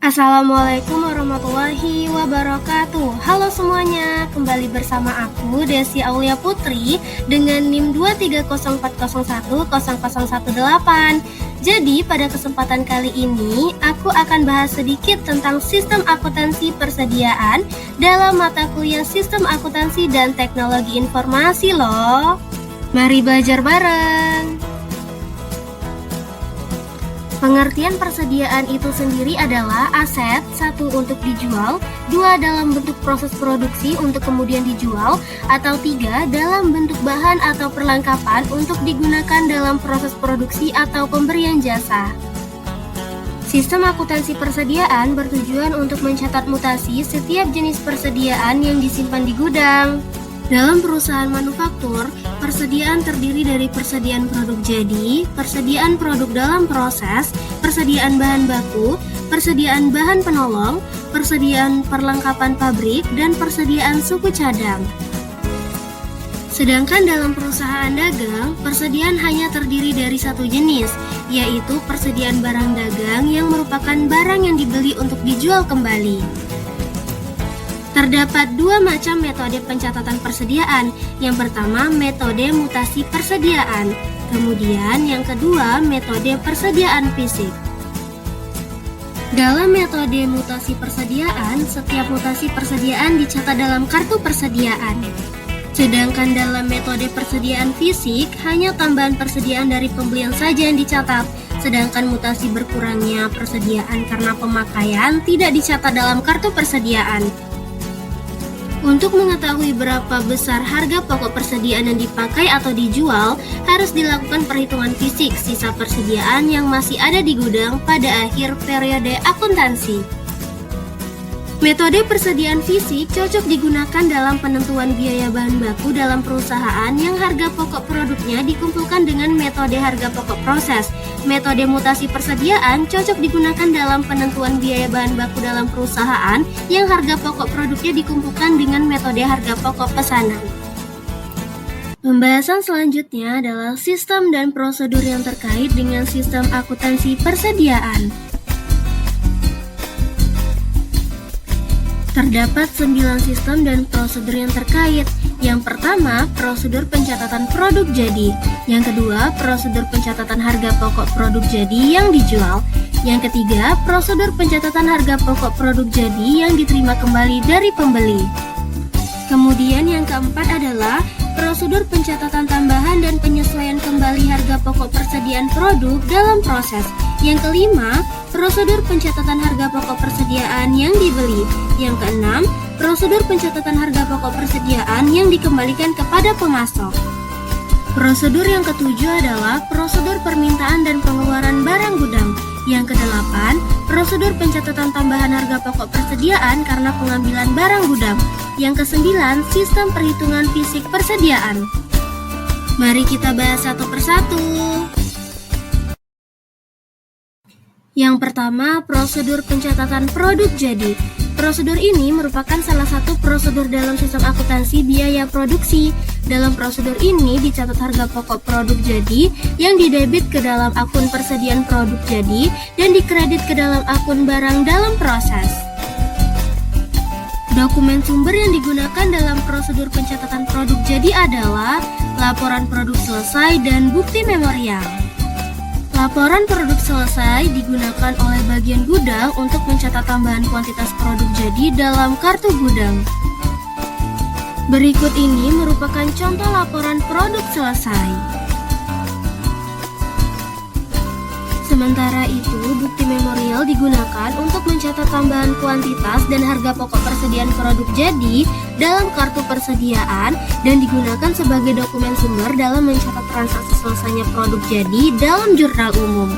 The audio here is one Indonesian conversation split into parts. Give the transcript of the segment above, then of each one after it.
Assalamualaikum warahmatullahi wabarakatuh. Halo semuanya, kembali bersama aku Desi Aulia Putri dengan NIM 23040100118. Jadi pada kesempatan kali ini aku akan bahas sedikit tentang sistem akuntansi persediaan dalam mata kuliah Sistem Akuntansi dan Teknologi Informasi loh. Mari belajar bareng. Pengertian persediaan itu sendiri adalah aset, satu untuk dijual, dua dalam bentuk proses produksi untuk kemudian dijual, atau tiga dalam bentuk bahan atau perlengkapan untuk digunakan dalam proses produksi atau pemberian jasa. Sistem akuntansi persediaan bertujuan untuk mencatat mutasi setiap jenis persediaan yang disimpan di gudang. Dalam perusahaan manufaktur, persediaan terdiri dari persediaan produk jadi, persediaan produk dalam proses, persediaan bahan baku, persediaan bahan penolong, persediaan perlengkapan pabrik, dan persediaan suku cadang. Sedangkan dalam perusahaan dagang, persediaan hanya terdiri dari satu jenis, yaitu persediaan barang dagang yang merupakan barang yang dibeli untuk dijual kembali. Terdapat dua macam metode pencatatan persediaan. Yang pertama, metode mutasi persediaan. Kemudian yang kedua, metode persediaan fisik. Dalam metode mutasi persediaan, setiap mutasi persediaan dicatat dalam kartu persediaan. Sedangkan dalam metode persediaan fisik, hanya tambahan persediaan dari pembelian saja yang dicatat. Sedangkan mutasi berkurangnya persediaan karena pemakaian tidak dicatat dalam kartu persediaan. Untuk mengetahui berapa besar harga pokok persediaan yang dipakai atau dijual, harus dilakukan perhitungan fisik sisa persediaan yang masih ada di gudang pada akhir periode akuntansi. Metode persediaan fisik cocok digunakan dalam penentuan biaya bahan baku dalam perusahaan yang harga pokok produknya dikumpulkan dengan metode harga pokok proses. Metode mutasi persediaan cocok digunakan dalam penentuan biaya bahan baku dalam perusahaan yang harga pokok produknya dikumpulkan dengan metode harga pokok pesanan. Pembahasan selanjutnya adalah sistem dan prosedur yang terkait dengan sistem akuntansi persediaan. Terdapat 9 sistem dan prosedur yang terkait. Yang pertama, prosedur pencatatan produk jadi. Yang kedua, prosedur pencatatan harga pokok produk jadi yang dijual. Yang ketiga, prosedur pencatatan harga pokok produk jadi yang diterima kembali dari pembeli. Kemudian yang keempat adalah prosedur pencatatan tambahan dan penyesuaian kembali harga pokok persediaan produk dalam proses. Yang kelima, prosedur pencatatan harga pokok persediaan yang dibeli. Yang keenam, prosedur pencatatan harga pokok persediaan yang dikembalikan kepada pemasok. Prosedur yang ketujuh adalah prosedur permintaan dan pengeluaran barang gudang. Yang kedelapan, prosedur pencatatan tambahan harga pokok persediaan karena pengambilan barang gudang. Yang kesembilan, sistem perhitungan fisik persediaan. Mari kita bahas satu persatu. Yang pertama, prosedur pencatatan produk jadi. Prosedur ini merupakan salah satu prosedur dalam sistem akuntansi biaya produksi. Dalam prosedur ini dicatat harga pokok produk jadi yang didebit ke dalam akun persediaan produk jadi dan dikredit ke dalam akun barang dalam proses. Dokumen sumber yang digunakan dalam prosedur pencatatan produk jadi adalah laporan produk selesai dan bukti memorial. Laporan produk selesai digunakan oleh bagian gudang untuk mencatat tambahan kuantitas produk jadi dalam kartu gudang. Berikut ini merupakan contoh laporan produk selesai. Sementara itu, bukti memorial digunakan untuk mencatat tambahan kuantitas dan harga pokok persediaan produk jadi dalam kartu persediaan dan digunakan sebagai dokumen sumber dalam mencatat transaksi selesainya produk jadi dalam jurnal umum.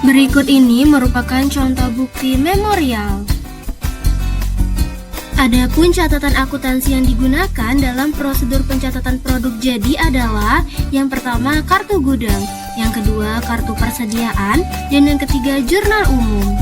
Berikut ini merupakan contoh bukti memorial. Adapun catatan akuntansi yang digunakan dalam prosedur pencatatan produk jadi adalah yang pertama kartu gudang, yang kedua kartu persediaan, dan yang ketiga jurnal umum.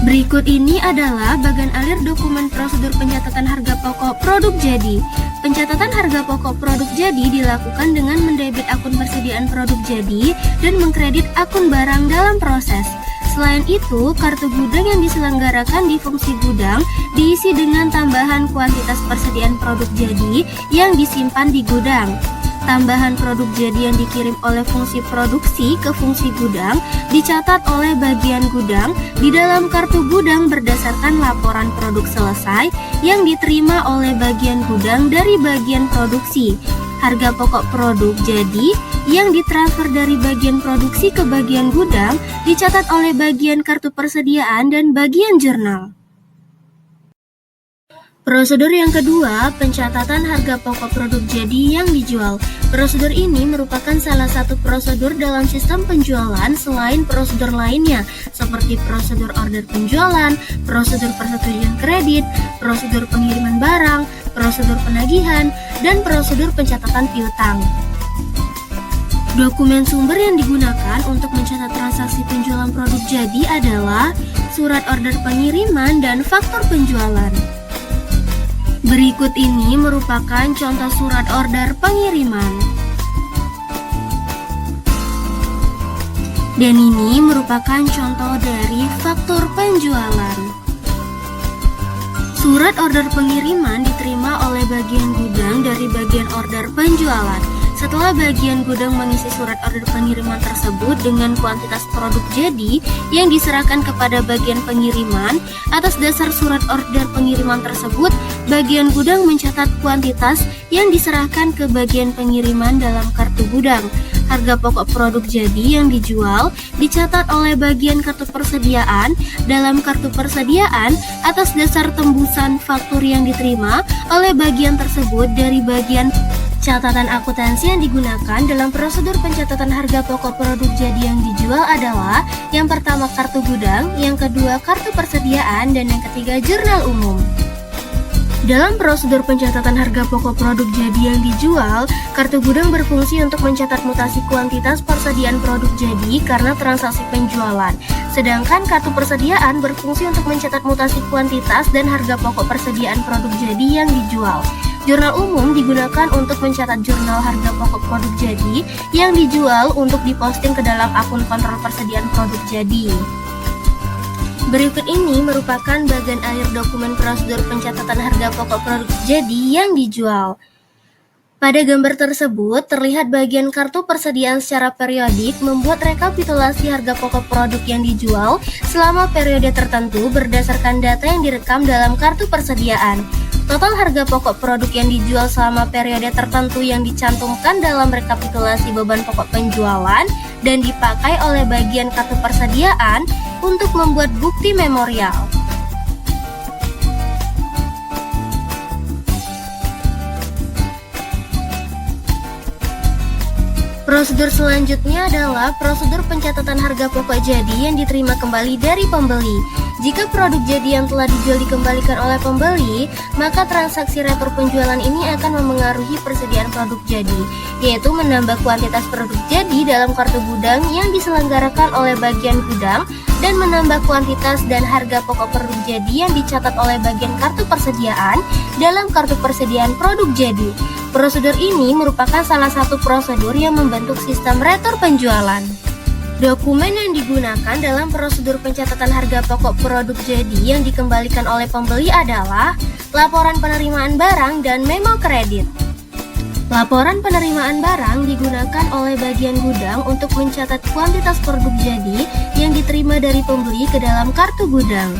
Berikut ini adalah bagan alir dokumen prosedur pencatatan harga pokok produk jadi. Pencatatan harga pokok produk jadi dilakukan dengan mendebit akun persediaan produk jadi dan mengkredit akun barang dalam proses. Selain itu, kartu gudang yang diselenggarakan di fungsi gudang diisi dengan tambahan kuantitas persediaan produk jadi yang disimpan di gudang. Tambahan produk jadi yang dikirim oleh fungsi produksi ke fungsi gudang dicatat oleh bagian gudang di dalam kartu gudang berdasarkan laporan produk selesai yang diterima oleh bagian gudang dari bagian produksi. Harga pokok produk jadi yang ditransfer dari bagian produksi ke bagian gudang dicatat oleh bagian kartu persediaan dan bagian jurnal. Prosedur yang kedua, pencatatan harga pokok produk jadi yang dijual. Prosedur ini merupakan salah satu prosedur dalam sistem penjualan selain prosedur lainnya, seperti prosedur order penjualan, prosedur persetujuan kredit, prosedur pengiriman barang, prosedur penagihan, dan prosedur pencatatan piutang. Dokumen sumber yang digunakan untuk mencatat transaksi penjualan produk jadi adalah surat order pengiriman dan faktur penjualan. Berikut ini merupakan contoh surat order pengiriman. Dan ini merupakan contoh dari faktur penjualan. Surat order pengiriman diterima oleh bagian gudang dari bagian order penjualan. Setelah bagian gudang mengisi surat order pengiriman tersebut dengan kuantitas produk jadi yang diserahkan kepada bagian pengiriman, atas dasar surat order pengiriman tersebut, bagian gudang mencatat kuantitas yang diserahkan ke bagian pengiriman dalam kartu gudang. Harga pokok produk jadi yang dijual dicatat oleh bagian kartu persediaan dalam kartu persediaan atas dasar tembusan faktur yang diterima oleh bagian tersebut dari bagian catatan akuntansi yang digunakan dalam prosedur pencatatan harga pokok produk jadi yang dijual adalah yang pertama kartu gudang, yang kedua kartu persediaan, dan yang ketiga jurnal umum. Dalam prosedur pencatatan harga pokok produk jadi yang dijual, kartu gudang berfungsi untuk mencatat mutasi kuantitas persediaan produk jadi karena transaksi penjualan. Sedangkan kartu persediaan berfungsi untuk mencatat mutasi kuantitas dan harga pokok persediaan produk jadi yang dijual. Jurnal umum digunakan untuk mencatat jurnal harga pokok produk jadi yang dijual untuk diposting ke dalam akun kontrol persediaan produk jadi. Berikut ini merupakan bagian akhir dokumen prosedur pencatatan harga pokok produk jadi yang dijual. Pada gambar tersebut, terlihat bagian kartu persediaan secara periodik membuat rekapitulasi harga pokok produk yang dijual selama periode tertentu berdasarkan data yang direkam dalam kartu persediaan. Total harga pokok produk yang dijual selama periode tertentu yang dicantumkan dalam rekapitulasi beban pokok penjualan dan dipakai oleh bagian kartu persediaan untuk membuat bukti memorial. Prosedur selanjutnya adalah prosedur pencatatan harga pokok jadi yang diterima kembali dari pembeli. Jika produk jadi yang telah dijual dikembalikan oleh pembeli, maka transaksi retur penjualan ini akan memengaruhi persediaan produk jadi, yaitu menambah kuantitas produk jadi dalam kartu gudang yang diselenggarakan oleh bagian gudang dan menambah kuantitas dan harga pokok produk jadi yang dicatat oleh bagian kartu persediaan dalam kartu persediaan produk jadi. Prosedur ini merupakan salah satu prosedur yang membentuk sistem retur penjualan. Dokumen yang digunakan dalam prosedur pencatatan harga pokok produk jadi yang dikembalikan oleh pembeli adalah laporan penerimaan barang dan memo kredit. Laporan penerimaan barang digunakan oleh bagian gudang untuk mencatat kuantitas produk jadi yang diterima dari pembeli ke dalam kartu gudang.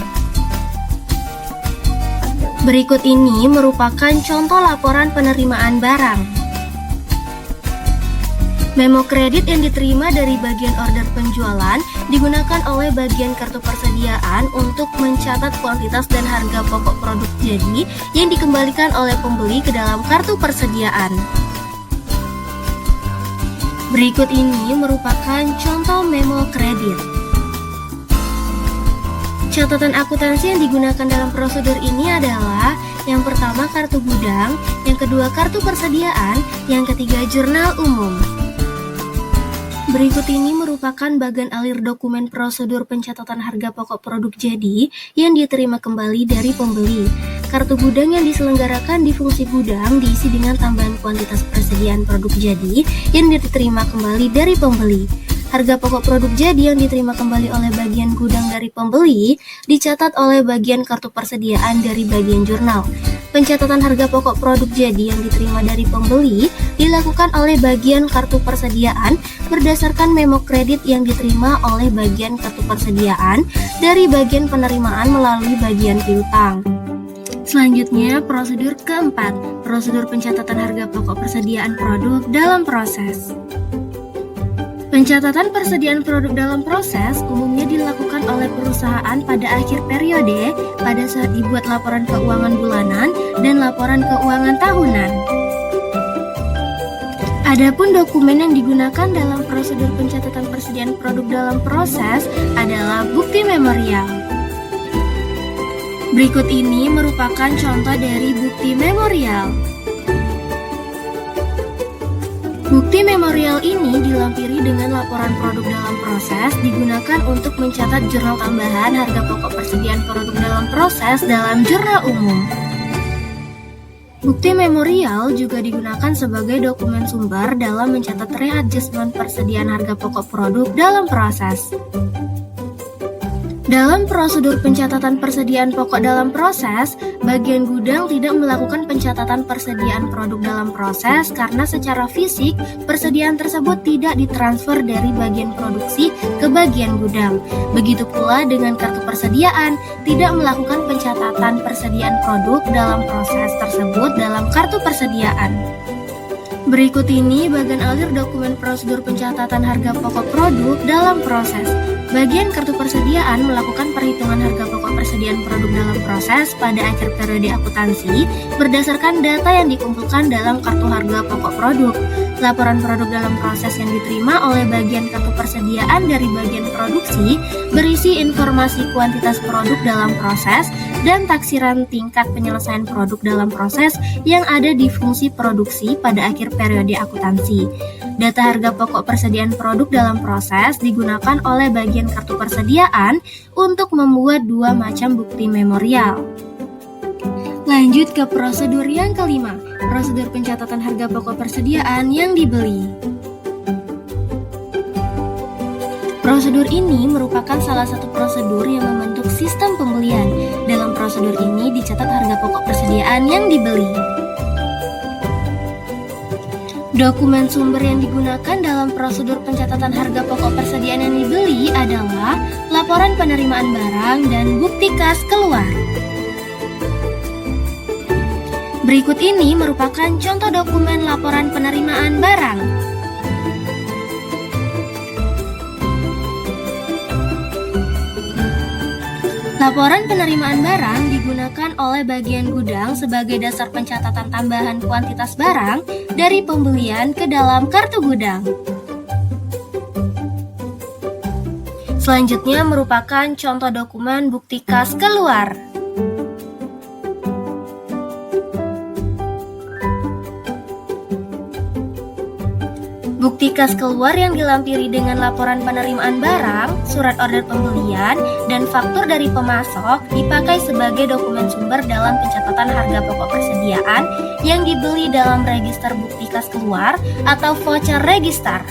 Berikut ini merupakan contoh laporan penerimaan barang. Memo kredit yang diterima dari bagian order penjualan digunakan oleh bagian kartu persediaan untuk mencatat kuantitas dan harga pokok produk jadi yang dikembalikan oleh pembeli ke dalam kartu persediaan. Berikut ini merupakan contoh memo kredit. Catatan akuntansi yang digunakan dalam prosedur ini adalah yang pertama kartu gudang, yang kedua kartu persediaan, yang ketiga jurnal umum. Berikut ini merupakan bagian alir dokumen prosedur pencatatan harga pokok produk jadi yang diterima kembali dari pembeli. Kartu gudang yang diselenggarakan di fungsi gudang diisi dengan tambahan kuantitas persediaan produk jadi yang diterima kembali dari pembeli. Harga pokok produk jadi yang diterima kembali oleh bagian gudang dari pembeli dicatat oleh bagian kartu persediaan dari bagian jurnal. Pencatatan harga pokok produk jadi yang diterima dari pembeli dilakukan oleh bagian kartu persediaan berdasarkan memo kredit yang diterima oleh bagian kartu persediaan dari bagian penerimaan melalui bagian piutang. Selanjutnya, prosedur keempat, prosedur pencatatan harga pokok persediaan produk dalam proses. Pencatatan persediaan produk dalam proses umumnya dilakukan oleh perusahaan pada akhir periode pada saat dibuat laporan keuangan bulanan dan laporan keuangan tahunan. Adapun dokumen yang digunakan dalam prosedur pencatatan persediaan produk dalam proses adalah bukti memorial. Berikut ini merupakan contoh dari bukti memorial. Bukti memorial ini dilampiri dengan laporan produk dalam proses digunakan untuk mencatat jurnal tambahan harga pokok persediaan produk dalam proses dalam jurnal umum. Bukti memorial juga digunakan sebagai dokumen sumber dalam mencatat readjustment persediaan harga pokok produk dalam proses. Dalam prosedur pencatatan persediaan pokok dalam proses, bagian gudang tidak melakukan pencatatan persediaan produk dalam proses karena secara fisik persediaan tersebut tidak ditransfer dari bagian produksi ke bagian gudang. Begitu pula dengan kartu persediaan, tidak melakukan pencatatan persediaan produk dalam proses tersebut dalam kartu persediaan. Berikut ini bagian alir dokumen prosedur pencatatan harga pokok produk dalam proses. Bagian kartu persediaan melakukan perhitungan harga pokok persediaan produk dalam proses pada akhir periode akuntansi berdasarkan data yang dikumpulkan dalam kartu harga pokok produk. Laporan produk dalam proses yang diterima oleh bagian kartu persediaan dari bagian produksi berisi informasi kuantitas produk dalam proses dan taksiran tingkat penyelesaian produk dalam proses yang ada di fungsi produksi pada akhir periode akuntansi. Data harga pokok persediaan produk dalam proses digunakan oleh bagian kartu persediaan untuk membuat dua macam bukti memorial. Lanjut ke prosedur yang kelima, prosedur pencatatan harga pokok persediaan yang dibeli. Prosedur ini merupakan salah satu prosedur yang membentuk sistem pembelian. Dalam prosedur ini dicatat harga pokok persediaan yang dibeli. Dokumen sumber yang digunakan dalam prosedur pencatatan harga pokok persediaan yang dibeli adalah laporan penerimaan barang dan bukti kas keluar. Berikut ini merupakan contoh dokumen laporan penerimaan barang. Laporan penerimaan barang digunakan oleh bagian gudang sebagai dasar pencatatan tambahan kuantitas barang dari pembelian ke dalam kartu gudang. Selanjutnya merupakan contoh dokumen bukti kas keluar. Bukti kas keluar yang dilampiri dengan laporan penerimaan barang, surat order pembelian, dan faktur dari pemasok dipakai sebagai dokumen sumber dalam pencatatan harga pokok persediaan yang dibeli dalam register bukti kas keluar atau voucher register.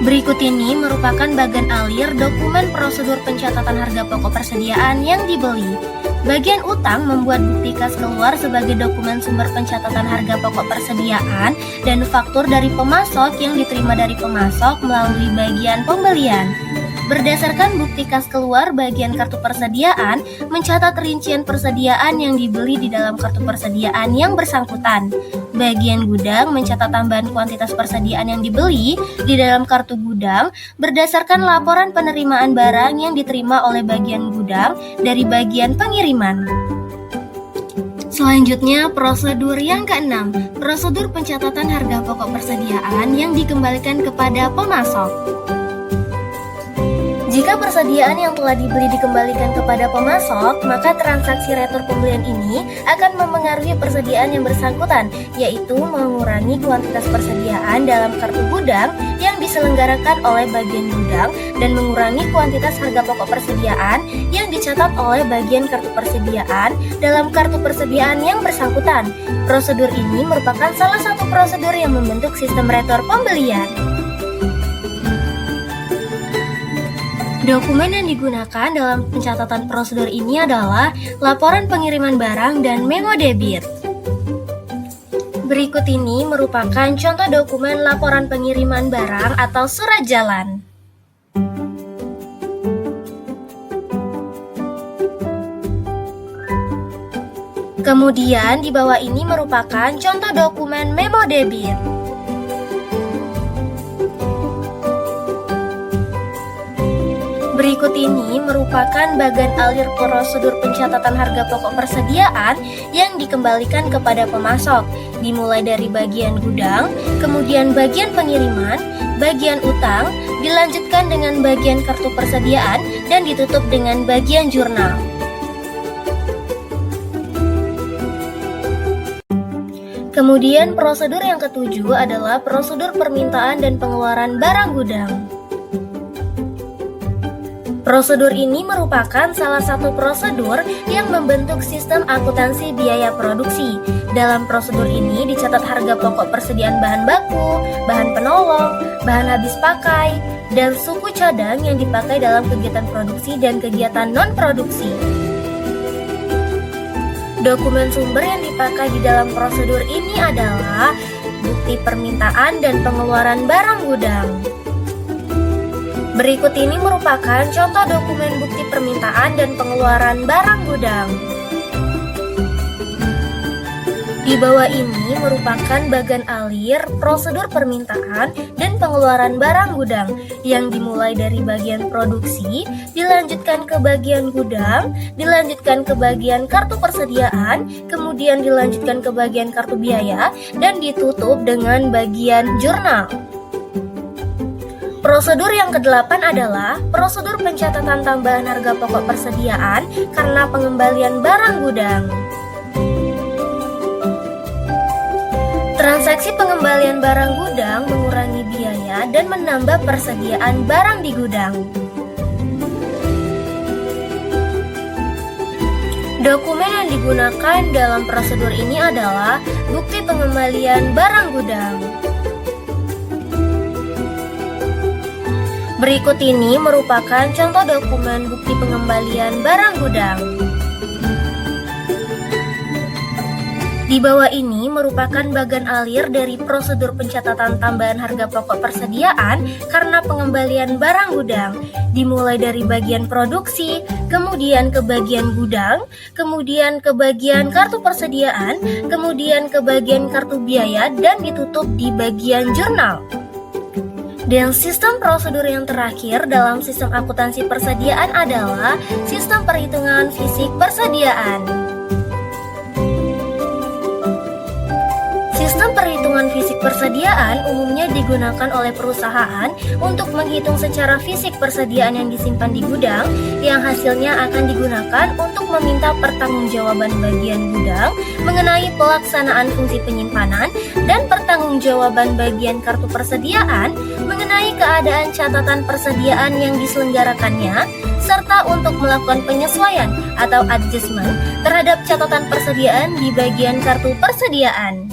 Berikut ini merupakan bagian alir dokumen prosedur pencatatan harga pokok persediaan yang dibeli. Bagian utang membuat bukti kas keluar sebagai dokumen sumber pencatatan harga pokok persediaan dan faktur dari pemasok yang diterima dari pemasok melalui bagian pembelian. Berdasarkan bukti kas keluar, bagian kartu persediaan mencatat rincian persediaan yang dibeli di dalam kartu persediaan yang bersangkutan. Bagian gudang mencatat tambahan kuantitas persediaan yang dibeli di dalam kartu gudang berdasarkan laporan penerimaan barang yang diterima oleh bagian gudang dari bagian pengiriman. Selanjutnya, prosedur yang keenam, prosedur pencatatan harga pokok persediaan yang dikembalikan kepada pemasok. Jika persediaan yang telah dibeli dikembalikan kepada pemasok, maka transaksi retur pembelian ini akan memengaruhi persediaan yang bersangkutan, yaitu mengurangi kuantitas persediaan dalam kartu gudang yang diselenggarakan oleh bagian gudang dan mengurangi kuantitas harga pokok persediaan yang dicatat oleh bagian kartu persediaan dalam kartu persediaan yang bersangkutan. Prosedur ini merupakan salah satu prosedur yang membentuk sistem retur pembelian. Dokumen yang digunakan dalam pencatatan prosedur ini adalah laporan pengiriman barang dan memo debit. Berikut ini merupakan contoh dokumen laporan pengiriman barang atau surat jalan. Kemudian di bawah ini merupakan contoh dokumen memo debit. Berikut ini merupakan bagan alir prosedur pencatatan harga pokok persediaan yang dikembalikan kepada pemasok, dimulai dari bagian gudang, kemudian bagian pengiriman, bagian utang, dilanjutkan dengan bagian kartu persediaan, dan ditutup dengan bagian jurnal. Kemudian prosedur yang ketujuh adalah prosedur permintaan dan pengeluaran barang gudang. Prosedur ini merupakan salah satu prosedur yang membentuk sistem akuntansi biaya produksi. Dalam prosedur ini dicatat harga pokok persediaan bahan baku, bahan penolong, bahan habis pakai, dan suku cadang yang dipakai dalam kegiatan produksi dan kegiatan non-produksi. Dokumen sumber yang dipakai di dalam prosedur ini adalah bukti permintaan dan pengeluaran barang gudang. Berikut ini merupakan contoh dokumen bukti permintaan dan pengeluaran barang gudang. Di bawah ini merupakan bagan alir prosedur permintaan dan pengeluaran barang gudang yang dimulai dari bagian produksi, dilanjutkan ke bagian gudang, dilanjutkan ke bagian kartu persediaan, kemudian dilanjutkan ke bagian kartu biaya, dan ditutup dengan bagian jurnal. Prosedur yang ke-8 adalah prosedur pencatatan tambahan harga pokok persediaan karena pengembalian barang gudang. Transaksi pengembalian barang gudang mengurangi biaya dan menambah persediaan barang di gudang. Dokumen yang digunakan dalam prosedur ini adalah bukti pengembalian barang gudang. Berikut ini merupakan contoh dokumen bukti pengembalian barang gudang. Di bawah ini merupakan bagan alir dari prosedur pencatatan tambahan harga pokok persediaan karena pengembalian barang gudang, dimulai dari bagian produksi, kemudian ke bagian gudang, kemudian ke bagian kartu persediaan, kemudian ke bagian kartu biaya, dan ditutup di bagian jurnal. Dan sistem prosedur yang terakhir dalam sistem akuntansi persediaan adalah sistem perhitungan fisik persediaan. Sistem perhitungan fisik persediaan umumnya digunakan oleh perusahaan untuk menghitung secara fisik persediaan yang disimpan di gudang, yang hasilnya akan digunakan untuk meminta pertanggungjawaban bagian gudang mengenai pelaksanaan fungsi penyimpanan dan pertanggungjawaban bagian kartu persediaan mengenai keadaan catatan persediaan yang diselenggarakannya, serta untuk melakukan penyesuaian atau adjustment terhadap catatan persediaan di bagian kartu persediaan.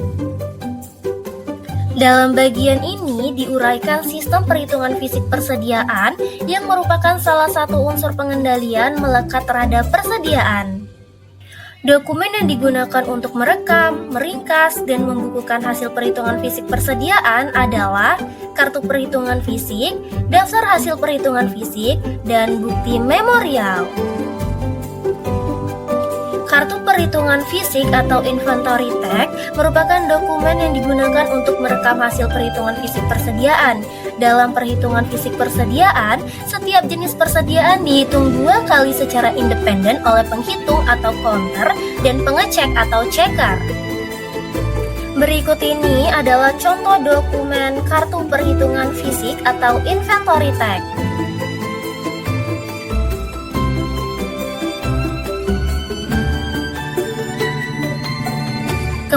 Dalam bagian ini diuraikan sistem perhitungan fisik persediaan yang merupakan salah satu unsur pengendalian melekat terhadap persediaan. Dokumen yang digunakan untuk merekam, meringkas, dan membukukan hasil perhitungan fisik persediaan adalah kartu perhitungan fisik, daftar hasil perhitungan fisik, dan bukti memorial. Kartu perhitungan fisik atau inventory tag merupakan dokumen yang digunakan untuk merekam hasil perhitungan fisik persediaan. Dalam perhitungan fisik persediaan, setiap jenis persediaan dihitung 2 kali secara independen oleh penghitung atau counter dan pengecek atau checker. Berikut ini adalah contoh dokumen kartu perhitungan fisik atau inventory tag.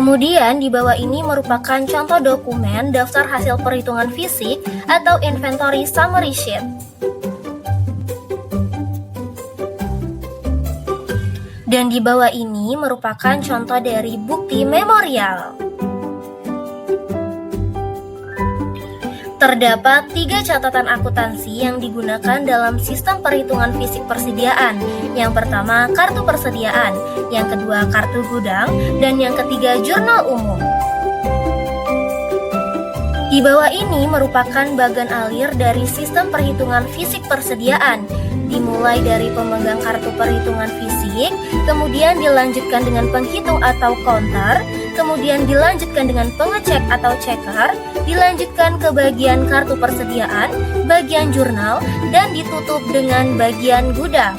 Kemudian di bawah ini merupakan contoh dokumen daftar hasil perhitungan fisik atau inventory summary sheet. Dan di bawah ini merupakan contoh dari bukti memorial. Terdapat 3 catatan akuntansi yang digunakan dalam sistem perhitungan fisik persediaan. Yang pertama, kartu persediaan, yang kedua, kartu gudang, dan yang ketiga, jurnal umum. Di bawah ini merupakan bagan alir dari sistem perhitungan fisik persediaan, dimulai dari pemegang kartu perhitungan fisik, kemudian dilanjutkan dengan penghitung atau counter, kemudian dilanjutkan dengan pengecek atau checker, dilanjutkan ke bagian kartu persediaan, bagian jurnal, dan ditutup dengan bagian gudang.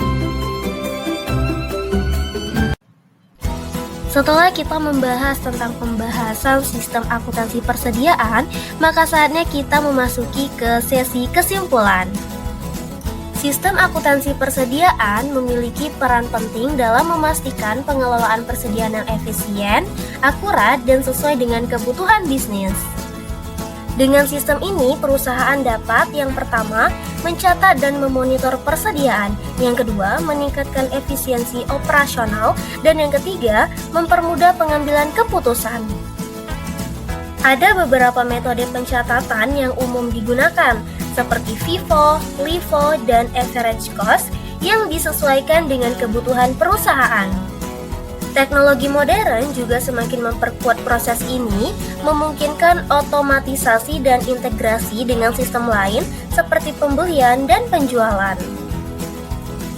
Setelah kita membahas tentang pembahasan sistem akuntansi persediaan, maka saatnya kita memasuki ke sesi kesimpulan. Sistem akuntansi persediaan memiliki peran penting dalam memastikan pengelolaan persediaan yang efisien, akurat, dan sesuai dengan kebutuhan bisnis. Dengan sistem ini, perusahaan dapat yang pertama, mencatat dan memonitor persediaan, yang kedua, meningkatkan efisiensi operasional, dan yang ketiga, mempermudah pengambilan keputusan. Ada beberapa metode pencatatan yang umum digunakan, seperti FIFO, LIFO, dan average cost yang disesuaikan dengan kebutuhan perusahaan. Teknologi modern juga semakin memperkuat proses ini, memungkinkan otomatisasi dan integrasi dengan sistem lain seperti pembelian dan penjualan.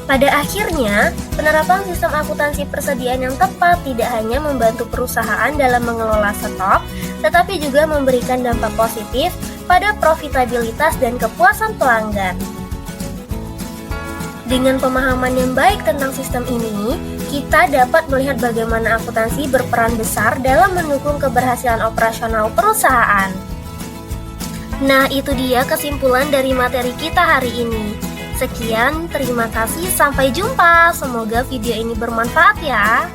Pada akhirnya, penerapan sistem akuntansi persediaan yang tepat tidak hanya membantu perusahaan dalam mengelola stok, tetapi juga memberikan dampak positif pada profitabilitas dan kepuasan pelanggan. Dengan pemahaman yang baik tentang sistem ini, kita dapat melihat bagaimana akuntansi berperan besar dalam mendukung keberhasilan operasional perusahaan. Nah, itu dia kesimpulan dari materi kita hari ini. Sekian, terima kasih, sampai jumpa. Semoga video ini bermanfaat ya.